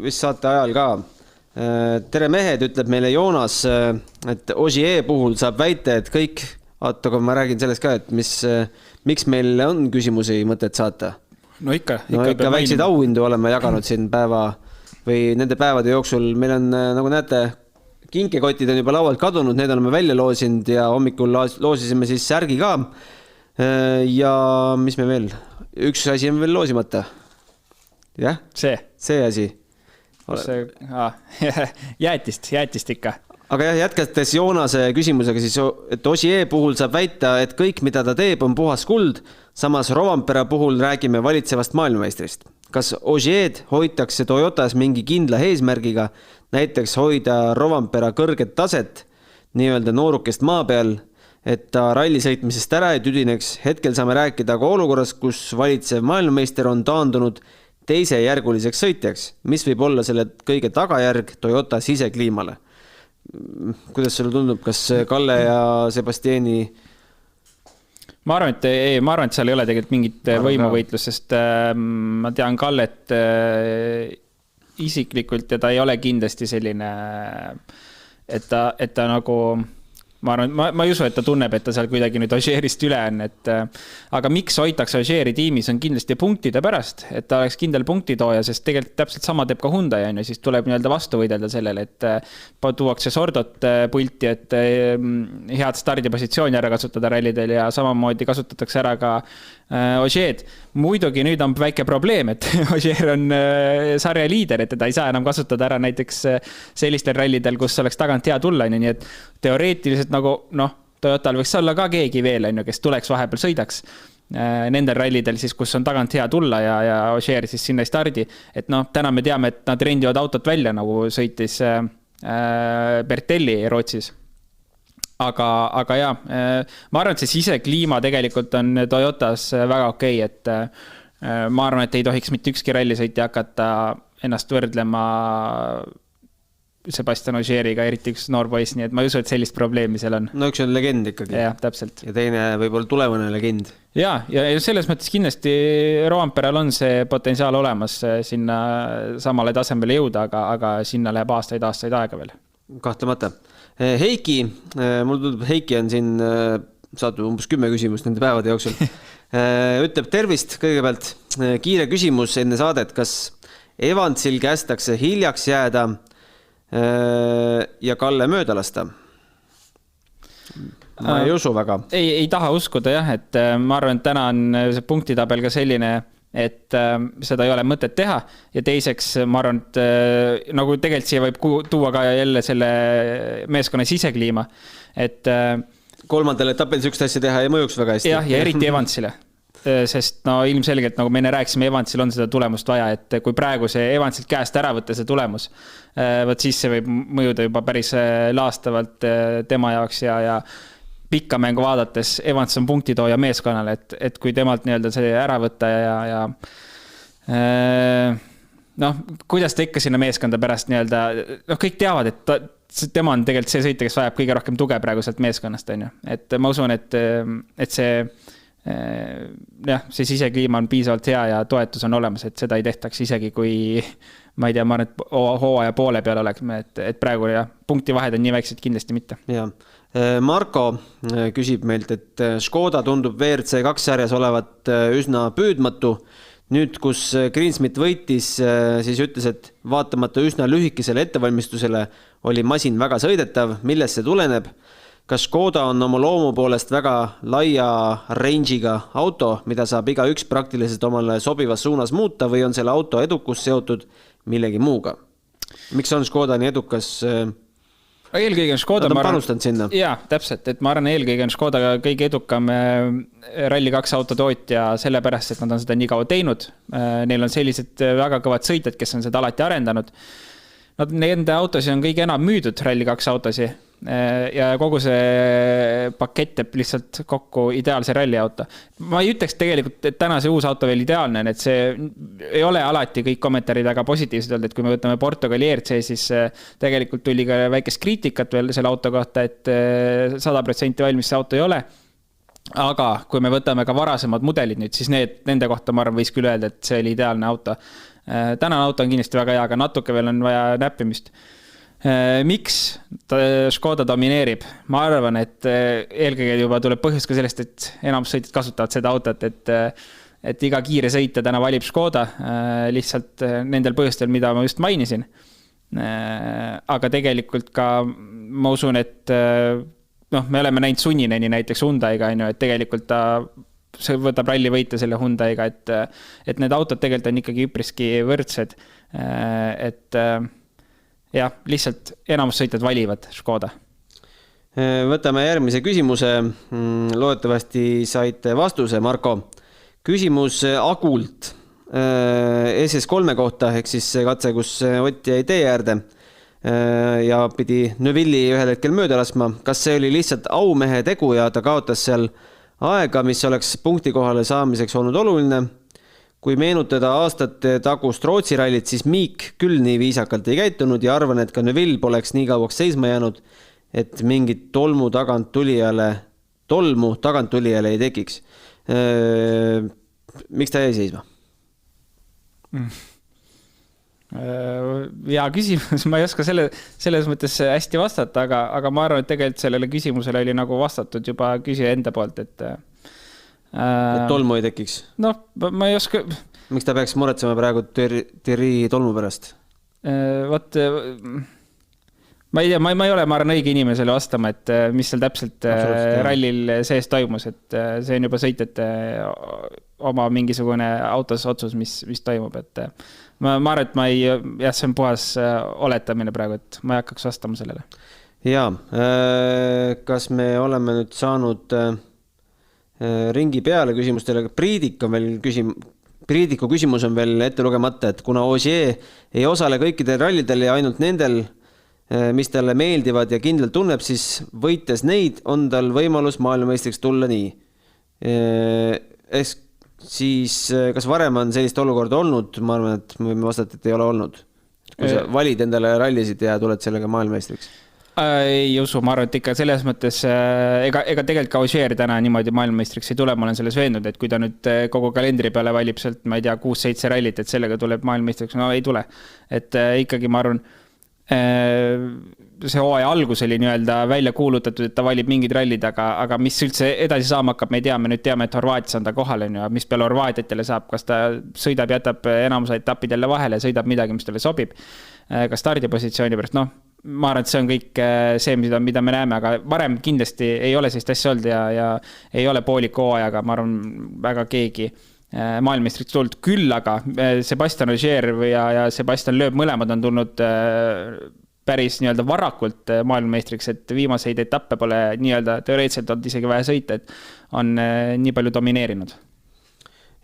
vist saate ajal ka. Tere mehed, ütleb meile Joonas, et Ogier puhul saab väita, et kõik, aga ma räägin sellest ka, et miks meil on küsimusi mõtet saata? No ikka väikseid auhindu oleme jaganud siin päeva või nende päevade jooksul. Meil on, nagu näete, kinkekotid on juba laualt kadunud, need oleme välja loosinud ja hommikul loosisime siis särgi ka. Ja mis me veel? Üks asi on veel loosimata. Jah? See asi. Jäätist ikka. Aga jah, jätkates Joonase küsimusega siis, et Ogier puhul saab väita, et kõik, mida ta teeb, on puhas kuld, samas Rovanpera puhul räägime valitsevast maailmameistrist. Kas Ogier hoitakse Toyotas mingi kindla eesmärgiga, näiteks hoida Rovanpera kõrget taset, nii-öelda noorukest maa peal et ta ralli sõitmisest ära ei tüdineks. Hetkel saame rääkida ka olukorras, kus valitsev maailmameister on taandunud teisejärguliseks sõitjaks. Mis võib olla selle kõige tagajärg Toyota sisekliimale? Kuidas sulle tundub, kas Kalle ja Sebastiani? Ma arvan, et seal ei ole tegelikult mingit võimuvõitlust, sest ma tean Kallet isiklikult ja ta ei ole kindlasti selline, et ta nagu, ma arvan, ma ei usu, et ta tunneb, et ta seal kuidagi nüüd Ožeerist üle on, aga miks hoitakse Ožeeri tiimis on kindlasti punktide pärast, et ta oleks kindel punktitooja, sest tegelikult täpselt sama teeb ka Hyundai, ja siis tuleb nii-öelda vastu võidelda sellele, et tuuakse Sordot pulti, et head stardipositsiooni ära kasutada rallidel ja samamoodi kasutatakse ära ka Ožeed. Muidugi nüüd on väike probleem, et Ožeer on sarja liider, et teda ei saa enam kasutada ära näiteks sellistel rallidel, kus oleks tagant hea tulla, nii et teoreetiliselt nagu, Toyotal võiks olla ka keegi veel, kes tuleks vahepeal sõidaks nendel rallidel, siis, kus on tagant hea tulla ja Ožeer siis sinna ei stardi. Et täna me teame, et nad rendivad autot välja, nagu sõitis Bertelli Rootsis. Aga ja, ma arvan, et see sisekliima tegelikult on Toyotas väga okei, et ma arvan, et ei tohiks mitte ükski rallisõitja hakata ennast võrdlema Sebastian Ožeeriga, eriti üks noor poiss, nii et ma ei usu, et sellist probleemi seal on. No üks on legend ikkagi. Ja, täpselt. Ja teine võib-olla tulevane legend. Ja selles mõttes kindlasti Roamperal on see potentsiaal olemas sinna samale tasemele jõuda, aga sinna läheb aastaid aega veel. Kahtlemata. Heiki, mul tundub, Heiki on siin saatu umbes 10 küsimust nende päevade jooksul. Ütleb tervist kõigepealt. Kiire küsimus enne saadet, kas Evansil kästakse hiljaks jääda ja Kalle mööda lasta? Ma ei usu väga. Ei taha uskuda jah, et ma arvan, et täna on see punktitabel ka selline, et seda ei ole mõtet teha ja teiseks ma arvan, et nagu tegelikult siia võib tuua ka jälle selle meeskonna sisekliima, et kolmandal etapil sükst asja teha ei mõjuks väga hästi. Ja eriti Evansile, sest ilmselgelt nagu me enne rääkisime, Evansil on seda tulemust vaja, et kui praegu see Evansilt käest ära võtta see tulemus, võt siis see võib mõjuda juba päris laastavalt tema jaoks ja pikka mängu vaadates Evans on punktitooja meeskonnale, et kui temalt nii-öelda see ära võtta ja kuidas ta ikka sinna meeskonda pärast nii-öelda, kõik teavad, et tema on tegelikult see sõitja, kes vajab kõige rohkem tuge praegu sealt meeskonnast, on ju. Et ma usun, et see sisekliima on piisavalt hea ja toetus on olemas, et seda ei tehtaks isegi, kui ma ei tea, ma arvan, et hooaja poole peal oleks, et praegu punktivahed on nii väiksed kindlasti mitte. Ja. Marko küsib meilt, et Škoda tundub WRC 2 sarjas olevat üsna püüdmatu. Nüüd, kus Greensmith võitis, siis ütles, et vaatamata üsna lühikesele ettevalmistusele oli masin väga sõidetav. Millest see tuleneb? Kas Škoda on oma loomu poolest väga laia range'iga auto, mida saab iga üks praktiliselt omale sobivas suunas muuta või on selle auto edukus seotud millegi muuga? Miks on Škoda nii edukas? Eelkõige on Škoda, ma arvan, jaa, täpselt, et ma arvan, eelkõige on Škoda kõige edukam Rally 2 autotootja sellepärast, et nad on seda nii kaua teinud. Neil on sellised väga kõvad sõitjad, kes on seda alati arendanud. Nende autosi on kõige enam müüdud Rally 2 autosi ja kogu see pakett teeb lihtsalt kokku ideaalse ralli auto. Ma ei ütleks tegelikult, et täna see uus auto veel ideaalne on, et see ei ole alati kõik kommentaarid väga positiivsed olnud, et kui me võtame Portugali ERC, siis tegelikult tuli ka väikest kriitikat veel selle auto kohta, et 100% valmis see auto ei ole. Aga kui me võtame ka varasemad mudelid nüüd, siis nende kohta ma arvan võis küll öelda, et see oli ideaalne auto. Tänane auto on kindlasti väga hea, aga natuke veel on vaja näppimist. Miks Škoda domineerib? Ma arvan, et eelkõige juba tuleb põhjus ka sellest, et enamus sõitjad kasutavad seda autot, et iga kiire sõitja täna valib Škoda lihtsalt nendel põhjustel, mida ma just mainisin. Aga tegelikult ka ma usun, et me oleme näinud Sunnineni näiteks Hyundai'ga, et tegelikult ta võtab ralli võita selle Hyundai'ga, et need autod tegelikult on ikkagi üpriski võrdsed, et jah, lihtsalt enamus sõitjad valivad Škoda. Võtame järgmise küsimuse. Loodetavasti saite vastuse, Marko. Küsimus Agult SS3 kohta, ehk siis katse, kus Ott jäi tee äärde. ja pidi Neuvilli ühel hetkel mööda laskma. Kas see oli lihtsalt aumehe tegu ja ta kaotas seal aega, mis oleks punkti kohale saamiseks olnud oluline? Kui meenutada aastate tagust Rootsi rallit, siis Miik küll nii viisakalt ei käitunud ja arvan, et ka Neuvill poleks nii kauaks seisma jäänud, et mingit tolmu taganttulijale ei tekiks. Miks ta jäi seisma? Hea küsimus, ma ei oska selles mõttes hästi vastata, aga ma arvan, et tegelikult sellele küsimusele oli nagu vastatud juba küsija enda poolt, et tolmu ei tekiks? Noh, ma ei oska... Miks ta peaks muretsema praegu Thierry tolmu pärast? Vaat, ma ei tea, ma ei ole, ma arvan, õige inimesele vastama, et mis seal täpselt rallil sees toimus, et see on juba sõitjate oma mingisugune autos otsus, mis toimub, et ma arvan, et see on puhas oletamine praegu, et ma ei hakkaks vastama sellele. Jaa, kas me oleme nüüd saanud ringi peale küsimustele? Priidiku küsimus on veel ette lugemata, et kuna Ogier ei osale kõikidel rallidel ja ainult nendel, mis talle meeldivad ja kindlalt tunneb, siis võites neid on tal võimalus maailmameistriks tulla nii. Siis kas varem on sellist olukorda olnud? Ma arvan, et me võime vastata, et ei ole olnud. Kui sa valid endale rallisid ja tuled sellega maailmameistriks? Ei usu, ma arvan, et ikka selles mõttes ega tegelikult ka Ogier täna niimoodi maailmameistriks ei tule, ma olen selles veennud, et kui ta nüüd kogu kalendri peale valib sealt, ma ei tea, 6-7 rallit, et sellega tuleb maailmameistriks, no ei tule. Et ikkagi ma arvan, see hooaja algus oli nii-öelda välja kuulutatud, et ta valib mingid rallid, aga mis üldse edasi saama hakkab, me nüüd teame, et Horvaatias on ta kohal, mis peale Horvaatiatele saab, kas ta sõidab, jätab enamus etapid jälle vahele, sõidab midagi, mis talle sobib, ka stardipositsiooni pärast, ma arvan, et see on kõik see, mida me näeme, aga varem kindlasti ei ole sellist asja olnud ja ei ole pooliku hooajaga, ma arvan, väga keegi maailmeistriks tulnud. Küll aga Sebastian Ogier ja Sebastian Loeb mõlemad on tulnud päris nii-öelda varakult maailmameistriks, et viimaseid etappe pole nii-öelda teoreetselt olnud isegi vaja sõita, et on nii palju domineerinud.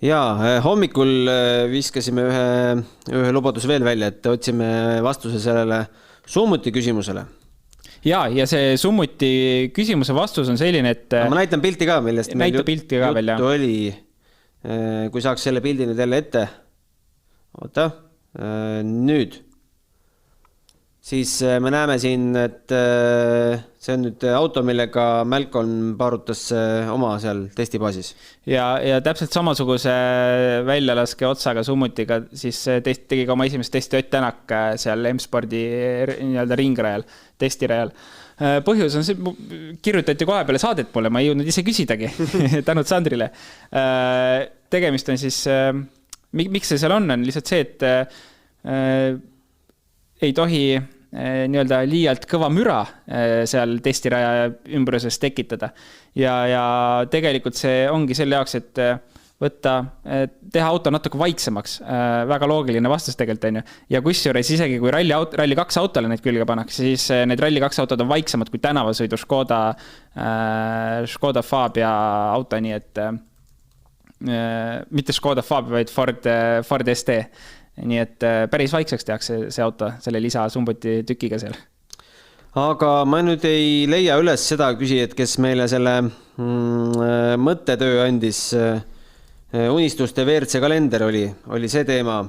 Jaa, hommikul viskasime ühe lubaduse veel välja, et otsime vastuse sellele Summuti küsimusele. Ja see Summuti küsimuse vastus on selline, et... Ma näitan pilti ka, millest meil juttu oli. Kui saaks selle pildi nüüd jälle ette. Oota, nüüd. Siis me näeme siin, et see on nüüd auto, millega Malcolm paarutas oma seal testibaasis. Ja täpselt samasuguse väljalaske otsaga Summutiga, siis tegi ka oma esimest testi Ott Tänak seal M-spordi nii-öelda ringrajal, testirajal. Põhjus on see, kirjutati kohe peale saadet mulle, ma ei jõudnud ise küsidagi, tänud Sandrile. Tegemist on siis, miks see seal on lihtsalt see, et ei tohi nii-öelda liialt kõva müra seal testiraja ümbruses tekitada. Ja tegelikult see ongi selle jaoks, et teha auto natuke vaiksemaks. Väga loogiline vastus tegelikult on ju. Ja kusjuures isegi kui Rally 2 autole neid külge pannakse, siis need Rally 2 autod on vaiksemad kui tänavasõidu Škoda Fabia auto, nii et mitte Škoda Fabia, vaid Ford ST. Nii et päris vaikseks tehakse see auto selle lisa Summuti tükiga seal. Aga ma nüüd ei leia üles seda küsijat, kes meile selle mõttetöö andis. Unistuste WRC kalender oli see teema.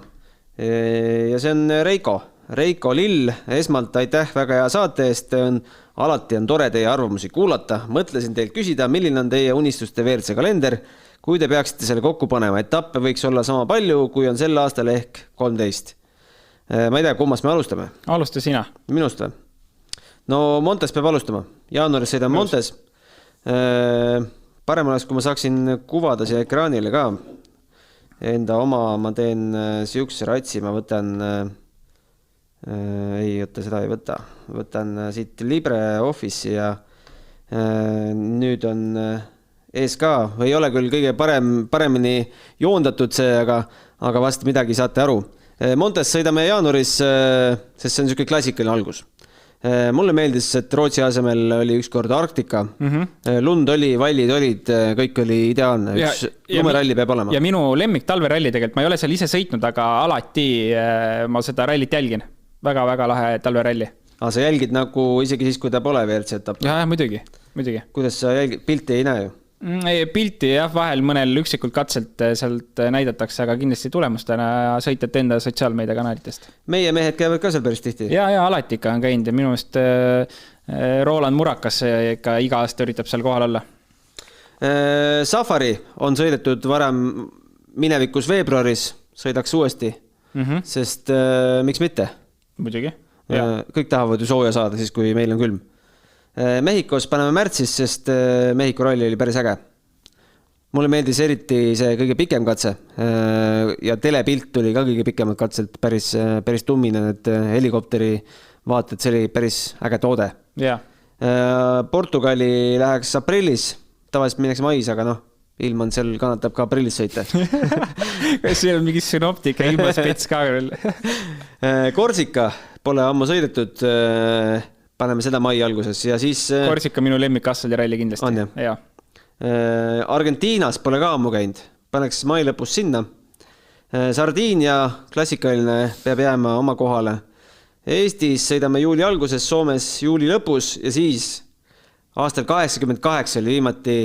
Ja see on Reiko Lill. Esmalt aitäh väga hea saate eest. Alati on tore teie arvamusi kuulata. Mõtlesin teilt küsida, milline on teie Unistuste WRC kalender, kui te peaksite selle kokku panema. Etappe võiks olla sama palju, kui on sel aastal ehk 13. Ma ei tea, kummast me alustame? Alusta sina. Minust või? No Montes peab alustama. Jaanuaris sõidan Montes. Parem oleks, kui ma saaksin kuvada siia ekraanile ka. Enda oma ma teen siukse ratsi, ma võtan... seda ei võta. Võtan siit LibreOffice'i ja nüüd on... ees ka, ei ole küll kõige paremini joondatud see, aga vast midagi saate aru. Montes sõidame jaanuaris, sest see on selline klassikaline algus. Mulle meeldis, et Rootsi asemel oli ükskord Arktika. Lund oli, vallid olid, kõik oli ideaalne. Üks lumeralli peab olema. Ja minu lemmik talveralli tegelikult, ma ei ole seal ise sõitnud, aga alati ma seda rallit jälgin. Väga-väga lahe talveralli. Aga sa jälgid nagu isegi siis, kui ta pole WRC etapp? Jah, muidugi. Kuidas sa jälgid? Pilti ei näe ju? Pilti jah, vahel mõnel üksikult katselt sealt näidatakse, aga kindlasti tulemustena sõitjate enda sotsiaalmeediakanalitest. Meie mehed käivad ka seal päris tihti? Ja alati ikka on käinud ja minu meelest Roland Murakas ikka iga aasta üritab seal kohal olla. Safari on sõidetud varem minevikus veebruaris, sõidaks uuesti, sest miks mitte? Muidugi. Kõik tahavad ju sooja saada siis, kui meil on külm. Mehhikos paneme märtsis, sest Mehhiko ralli oli päris äge. Mulle meeldis eriti see kõige pikem katse ja telepilt tuli ka kõige pikemalt katselt päris tummine, need helikopteri vaated, see oli päris äge toode. Portugali läheks aprillis, tavaliselt minnakse mais, aga ilm on seal, kannatab ka aprillis sõita. Kas siin on mingi synoptika ilma spets ka veel? Korsika pole ammu sõidetud, paneme seda mai alguses ja siis... Korsika minu lemmik asfaldiralli kindlasti. On jah? Argentiinas pole ka ammu käinud, paneks mai lõpus sinna. Sardiinia klassikaline peab jääma oma kohale. Eestis sõidame juuli alguses, Soomes juuli lõpus ja siis aastal 88 oli viimati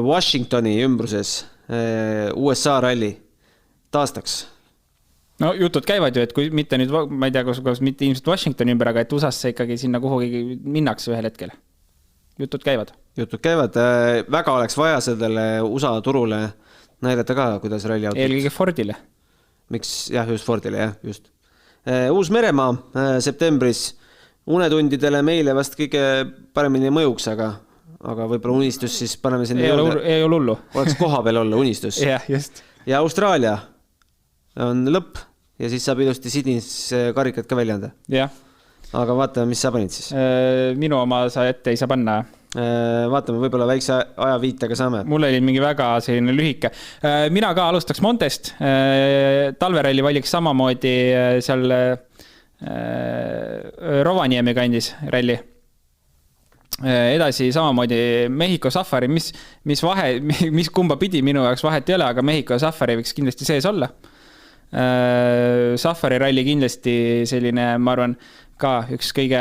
Washingtoni ümbruses USA ralli taastaks. No jutud käivad ju, et kui mitte nüüd, ma ei tea, kus mitte ilmselt Washingtoni ümber, aga et USA-sse ikkagi sinna kuhugi minnakse ühel hetkel. Jutud käivad. Väga oleks vaja sellele USA turule näidata ka, kuidas ralli autot. Eelkõige Fordile. Miks? Jah, just Fordile, jah, just. Uus-Meremaa septembris unetundidele meile vast kõige paremini mõjuks, aga võib-olla unistus siis paneme sinna juurde. Ei ole hullu. Oleks koha peal olla unistus. Jah, just. Ja Austraalia on lõpp ja siis saab ilusti Sydneys karikad ka välja anda. Jah. Aga vaatame, mis sa panid siis. Minu oma sa ette ei saa panna. Vaatame, võib-olla väikse ajaviitega saame. Mul oli mingi väga selline lühike. Mina ka alustaks Montest. Talveralli valiks samamoodi seal Rovaniemi kandis ralli. Edasi samamoodi Mehhiko Safari, mis kumba pidi minu jaoks vahet ei ole, aga Mehhiko Safari võiks kindlasti sees olla. Safari ralli kindlasti selline, ma arvan, ka üks kõige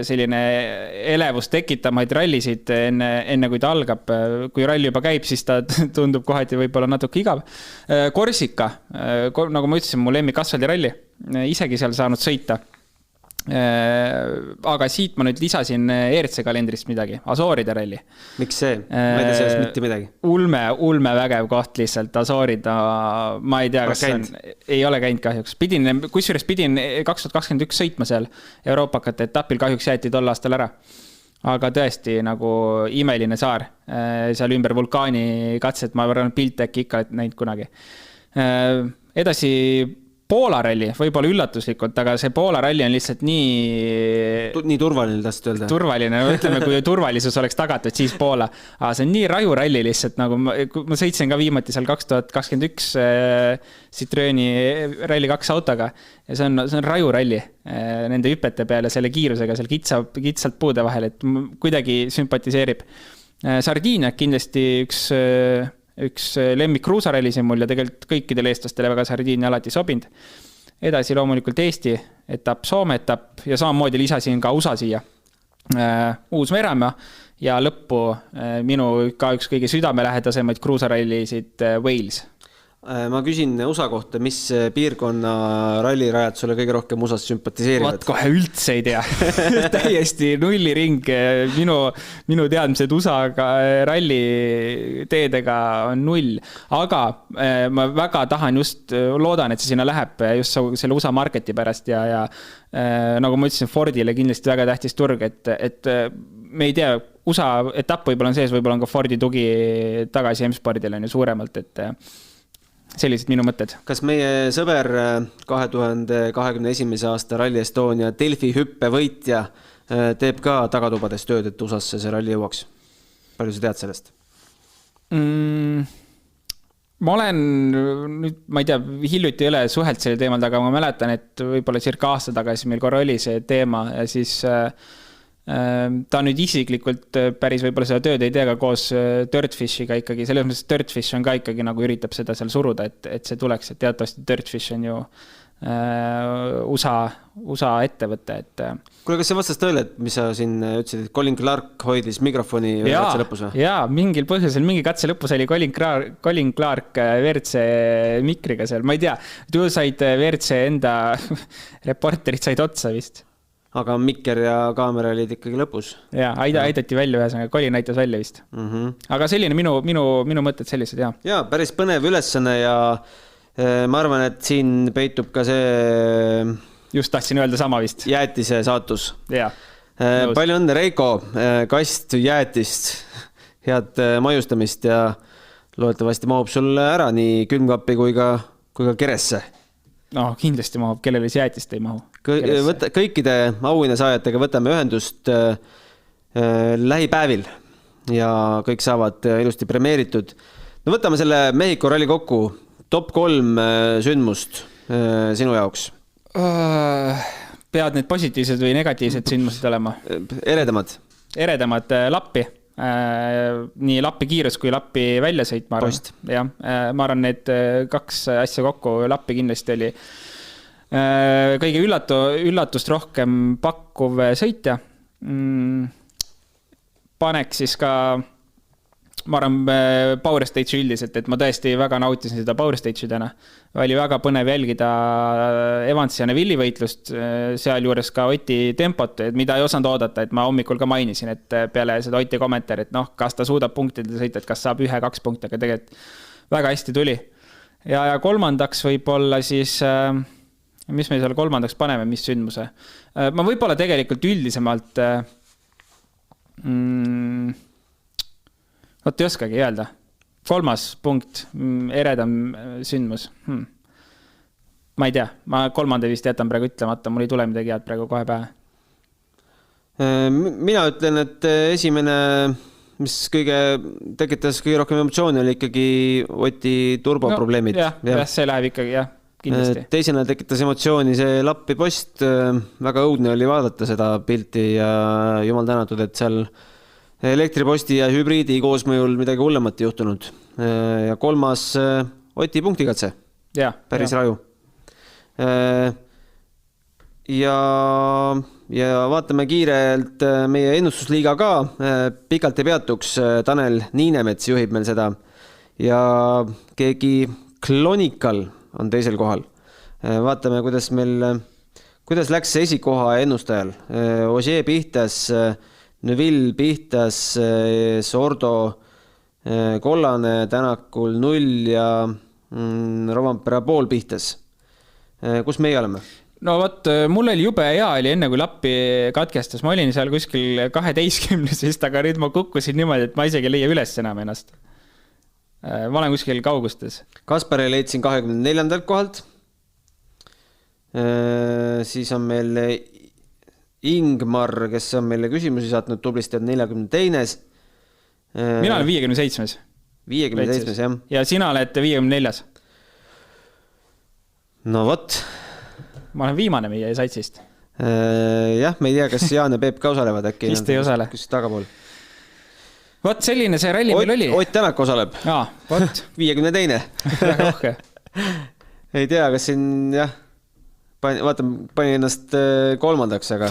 selline elevust tekitamaid rallisid enne kui ta algab. Kui ralli juba käib, siis ta tundub kohati võib-olla natuke igav. Korsika, nagu ma ütlesin, mu lemmik asfaldiralli, isegi seal saanud sõita. Aga siit ma nüüd lisasin ERC kalendrist midagi, Asooride ralli. Miks see? Ma ei tea sellest mitte midagi. Ulme vägev koht lihtsalt, Asoorid, ma ei tea, kas on, ei ole käinud kahjuks. Kusjuures pidin 2021 sõitma seal Euroopakate etapil, kahjuks jäeti tol aastal ära. Aga tõesti nagu imeline saar, seal ümber vulkaani katset, ma arvan pilte äkki ikka näinud kunagi. Edasi Poola ralli, võib-olla üllatuslikult, aga see Poola ralli on lihtsalt nii turvaline, tahtsid öelda. Turvaline, ütleme, kui turvalisus oleks tagatud, siis Poola. Aga see on nii raju ralli lihtsalt, nagu ma sõitsin ka viimati seal 2021 Citroeni ralli 2 autoga ja see on raju ralli nende hüpete peale selle kiirusega seal kitsalt puude vahel, et kuidagi sümpatiseerib. Sardiinia kindlasti üks lemmik kruusarallisi mul ja tegelikult kõikidele eestlastele väga Sardiinia alati sobind. Edasi loomulikult Eesti etapp, Soome etapp ja samamoodi lisasin ka USA siia. Uus-Meremaa ja lõppu minu ka üks kõige südamelähedasemaid kruusarallisid Wales. Ma küsin USA kohta, mis piirkonna rallirajad sulle kõige rohkem USAs sümpatiseerivad? Vaat kohe üldse ei tea. Täiesti nulliring. Minu teadmised USA-ga ralli teedega on null. Aga ma väga tahan loodan, et see sinna läheb just selle USA marketi pärast ja nagu ma ütlesin, Fordile kindlasti väga tähtis turg, et me ei tea, USA etapp võib-olla on sees, võib-olla on ka Fordi tugi tagasi M-spordile on ju suuremalt, et sellised minu mõtted. Kas meie sõber 2021. aasta Rally Estonia Delfi hüppe võitja teeb ka tagatubades tööd, et USAsse see ralli jõuaks? Palju sa tead sellest? Ma olen nüüd, ma ei tea, hiljuti ei ole suhelt selle teemal, aga ma mäletan, et võib-olla circa aasta tagasi meil korra oli see teema ja siis ta nüüd isiklikult päris võib-olla seda tööd ei tee, aga koos Dirtfishiga ikkagi, selles mõttes Dirtfish on ka ikkagi nagu üritab seda seal suruda, et see tuleks, et teatavasti Dirtfish on ju USA ettevõte, et kuule, kas see vastas tõele, et mis sa siin ütlesid, et Colin Clark hoidis mikrofoni katse lõpus või? Jaa, mingil põhjusel, mingi katse lõpus oli Colin Clark WRC mikriga seal, ma ei tea, tu said WRC enda reporterid said otsa vist. Aga mikker ja kaamera olid ikkagi lõpus. Jaa, aidati välja ühesõnaga, Colin aitas välja vist. Aga selline minu mõtted sellised, jaa. Jaa, päris põnev ülesanne ja ma arvan, et siin peitub ka see just tahtsin öelda sama vist. Jäätise saatus. Jaa. Palju õnne, Reiko, kast jäätist, head majustamist ja loodetavasti mahub sulle ära nii külmkappi kui ka keresse. No, kindlasti mahub, kellele see jäätist ei mahu. Kõikide auhinnasaajatega võtame ühendust lähipäevil ja kõik saavad ilusti premeeritud. No võtame selle Mehhiko ralli kokku. Top 3 sündmust sinu jaoks. Pead need positiivsed või negatiivsed sündmused olema? Eredamad Lappi. Nii Lappi kiirus kui Lappi väljasõit, ma arvan. Ja, ma arvan, need 2 asja kokku. Lappi kindlasti oli kõige üllatust rohkem pakkuv sõitja. Paneks siis ka ma arvan Power Stage üldiselt, et ma tõesti väga nautisin seda Power Stage'i täna. Oli väga põnev jälgida Evansi ja Neville'i võitlust, seal juures ka Oti tempot, mida ei osanud oodata, et ma hommikul ka mainisin, et peale seda Oti kommentaari, et noh, kas ta suudab punktide sõita, et kas saab 1-2 punkti, aga tegelikult väga hästi tuli. Ja kolmandaks võib-olla siis, mis me seal kolmandaks paneme, mis sündmuse? Ma võib-olla tegelikult üldisemalt Oot, ei oskagi öelda. 3. punkt, eredam sündmus. Ma ei tea, ma 3. vist jätan praegu ütlemata, mul ei tule midagi head praegu kohe pähe. Mina ütlen, et esimene, mis tekitas kõige rohkem emotsiooni, oli ikkagi Oti turboprobleemid. Jah, see läheb ikkagi, jah, kindlasti. Teisena tekitas emotsiooni see Lappi post, väga õudne oli vaadata seda pilti ja jumal tänatud, et seal elektriposti ja hübriidi koosmõjul midagi hullemat juhtunud. Ja 3. Oti punktikatse. Päris raju. Ja vaatame kiirelt meie ennustusliiga ka. Pikalt ei peatuks. Tanel Niinemets juhib meil seda. Ja keegi Klonikal on teisel kohal. Vaatame, kuidas läks esikoha ennustajal. Ožee pihtas Neville pihtas, Sordo Kollane Tänakul 0 ja Rovampere pool pihtas. Kus meie oleme? No võt, mul oli jube hea oli enne, kui Lappi katkestas. Ma olin seal kuskil 12-sest, aga nüüd ma kukkusin niimoodi, et ma isegi leia üles enam ennast. Ma olen kuskil kaugustes. Kaspari leidsin 24. kohalt. Siis on meil Ingmar, kes on meile küsimusi saatnud tublisti, on 42. Mina olen 57. 57, jah. Ja sina oled 54. No võt. Ma olen viimane meie saitsist. Jah, me ei tea, kas Jaan ja Peep ka osalevad äkki. Vist ei osale. Kus tagapool. Võt, selline see ralli meil oli. Ott Tänak osaleb. Võt. 52. Väga uhke. Ei tea, kas siin, jah, panin ennast 3. aga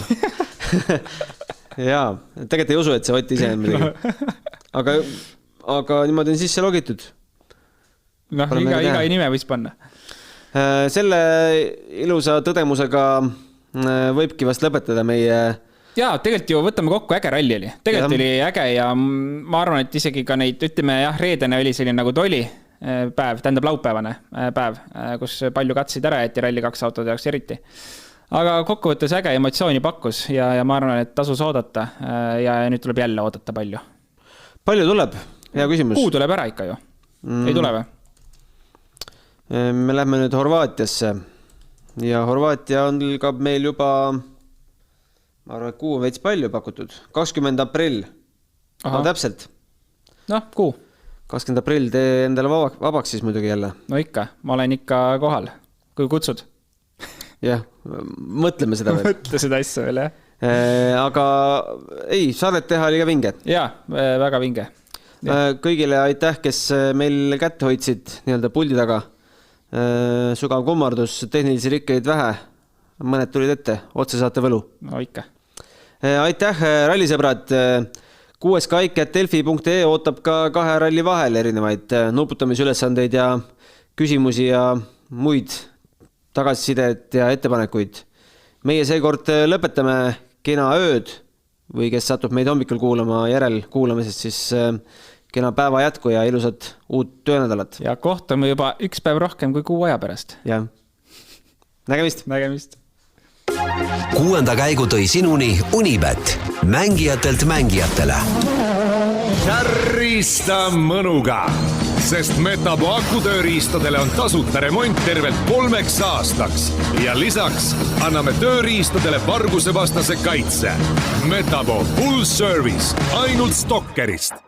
jaa, tegelikult ei usu, et see Ott ise on midagi. Aga niimoodi on sisse logitud. Noh, iga nime võis panna. Selle ilusa tõdemusega võibki vast lõpetada meie... Jaa, tegelikult ju võtame kokku, äge ralli oli. Tegelikult oli äge ja ma arvan, et isegi ka neid, ütleme, jah, reedene oli selline nagu toli päev, tähendab laupäevane päev, kus palju katsid ära jäeti ralli 2 autode jaoks eriti. Aga kokkuvõttes äge emotsiooni pakkus ja ma arvan, et tasus oodata ja nüüd tuleb jälle oodata palju. Palju tuleb? Hea küsimus. Kuu tuleb ära ikka ju. Ei tule või? Me lähme nüüd Horvaatiasse ja Horvaatia on ka meil juba, ma arvan, et kuu on veits palju pakutud. 20. aprill. No täpselt. Noh, kuu. 20. aprill tee endale vabaks siis muidugi jälle. No ikka, ma olen ikka kohal, kui kutsud. Jah, mõtleme seda veel. Mõtle seda asja veel, jah. Aga ei, saadet teha oli ka vinge. Jaa, väga vinge. Kõigile aitäh, kes meil kätte hoidsid nii-öelda puldi taga. Sügav kummardus, tehnilisi rikkeid vähe. Mõned tulid ette, otse saate võlu. No ikka. Aitäh, rallisõbrad. 6 kaik@delfi.ee ootab ka 2 ralli vahel erinevaid nuputamisülesandeid ja küsimusi ja muid tagasisidet ja ettepanekuid. Meie seekord lõpetame kena ööd või kes satub meid hommikul kuulama järelkuulamisest, siis kena päeva jätku ja ilusat uut töönädalat. Ja kohtume juba 1 päev rohkem kui 6 aja pärast. Ja. Nägemist. Nägemist. 6. käigu tõi sinuni Unibet, mängijatelt mängijatele. Tärista mõnuga, sest Metabo akutööriistadele on tasuta remont tervelt 3 aastaks ja lisaks anname tööriistadele vargusevastase kaitse. Metabo full service ainult Stokkerist.